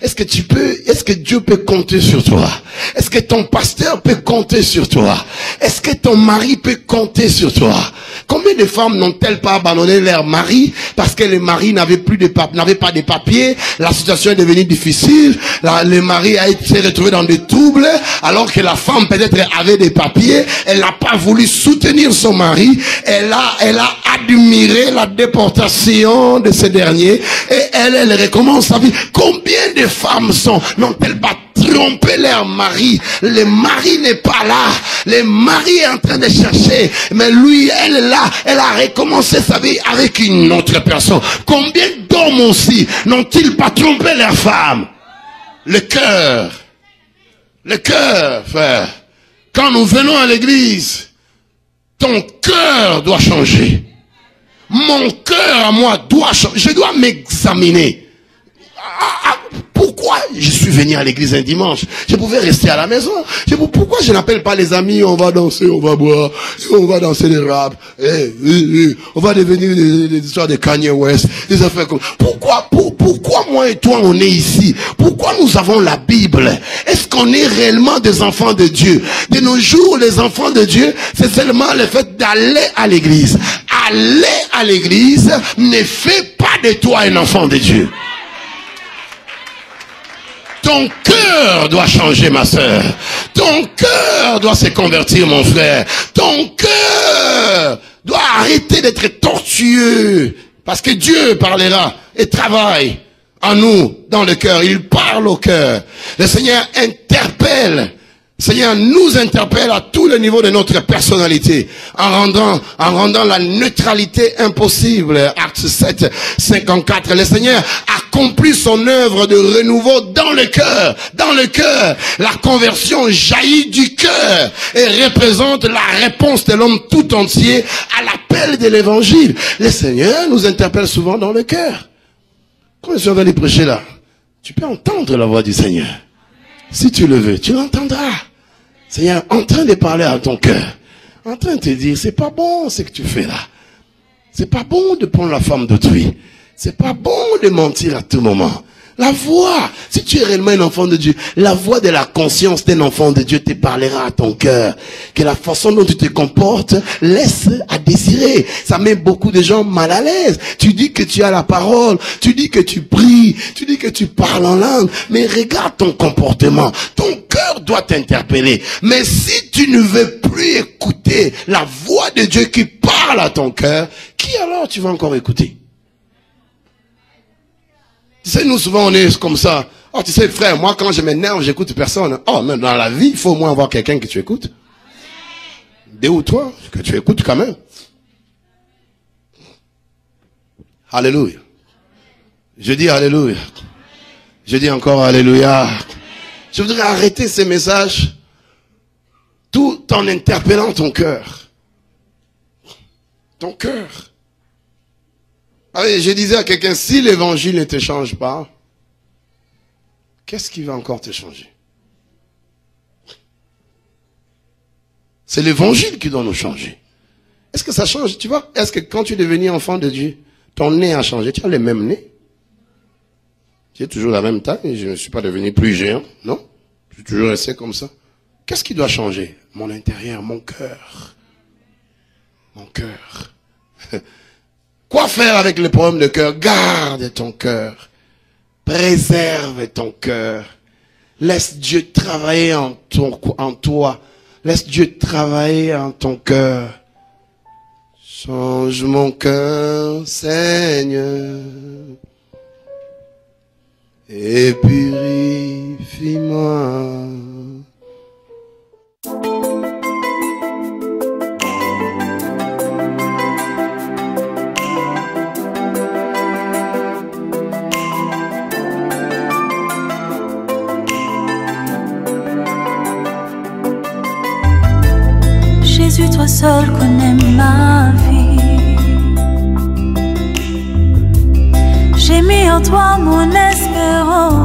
Est-ce que Dieu peut compter sur toi? Est-ce que ton pasteur peut compter sur toi? Est-ce que ton mari peut compter sur toi? Combien de femmes n'ont-elles pas abandonné leur mari parce que le mari n'avait pas de papiers, la situation est devenue difficile, le mari a été retrouvé dans des troubles, alors que la femme peut-être avait des papiers, elle n'a pas voulu soutenir son mari, elle a admiré la déportation de ce dernier, et elle recommence sa vie. Combien de femmes n'ont-elles pas trompé leur mari? Le mari n'est pas là. Le mari est en train de chercher. Mais lui, elle est là. Elle a recommencé sa vie avec une autre personne. Combien d'hommes aussi n'ont-ils pas trompé leur femme? Le cœur. Le cœur, frère. Quand nous venons à l'église, ton cœur doit changer. Mon cœur à moi doit changer. Je dois m'examiner. Pourquoi je suis venu à l'église un dimanche? Je pouvais rester à la maison. Pourquoi je n'appelle pas les amis? On va danser, on va boire, on va danser des rap, on va devenir des histoires de Kanye West, des affaires comme... Pourquoi moi et toi on est ici? Pourquoi nous avons la Bible? Est-ce qu'on est réellement des enfants de Dieu? De nos jours, les enfants de Dieu, c'est seulement le fait d'aller à l'église. Aller à l'église ne fait pas de toi un enfant de Dieu. Ton cœur doit changer, ma sœur. Ton cœur doit se convertir, mon frère. Ton cœur doit arrêter d'être tortueux. Parce que Dieu parlera et travaille en nous, dans le cœur. Il parle au cœur. Le Seigneur interpelle. Le Seigneur nous interpelle à tous les niveaux de notre personnalité, en rendant la neutralité impossible. Acte 7, 54. Le Seigneur accomplit son œuvre de renouveau dans le cœur. Dans le cœur. La conversion jaillit du cœur et représente la réponse de l'homme tout entier à l'appel de l'évangile. Le Seigneur nous interpelle souvent dans le cœur. Quand je vais aller prêcher là, tu peux entendre la voix du Seigneur. Si tu le veux, tu l'entendras. Seigneur, en train de parler à ton cœur, en train de te dire, c'est pas bon ce que tu fais là. C'est pas bon de prendre la femme d'autrui. C'est pas bon de mentir à tout moment. La voix, si tu es réellement un enfant de Dieu, la voix de la conscience d'un enfant de Dieu te parlera à ton cœur. Que la façon dont tu te comportes laisse à désirer. Ça met beaucoup de gens mal à l'aise. Tu dis que tu as la parole, tu dis que tu pries, tu dis que tu parles en langue, mais regarde ton comportement. Ton cœur doit t'interpeller. Mais si tu ne veux plus écouter la voix de Dieu qui parle à ton cœur, qui alors tu vas encore écouter? Tu sais, nous souvent on est comme ça. Oh, tu sais, frère, moi quand je m'énerve, j'écoute personne. Oh, mais dans la vie, il faut au moins avoir quelqu'un que tu écoutes. Deux ou toi, que tu écoutes quand même. Alléluia. Je dis alléluia. Je dis encore alléluia. Je voudrais arrêter ces messages tout en interpellant ton cœur. Ton cœur. Allez, je disais à quelqu'un, si l'évangile ne te change pas, qu'est-ce qui va encore te changer? C'est l'évangile qui doit nous changer. Est-ce que ça change? Tu vois, est-ce que quand tu es devenu enfant de Dieu, ton nez a changé? Tu as le même nez? Tu es toujours la même taille? Je ne suis pas devenu plus géant, non? Je suis toujours resté comme ça. Qu'est-ce qui doit changer? Mon intérieur, mon cœur. Mon cœur. Quoi faire avec les problèmes de cœur? Garde ton cœur. Préserve ton cœur. Laisse Dieu travailler en toi. Laisse Dieu travailler en ton cœur. Change mon cœur, Seigneur. et purifie-moi. Jésus, toi seul connais ma vie. J'ai mis en toi mon espérance.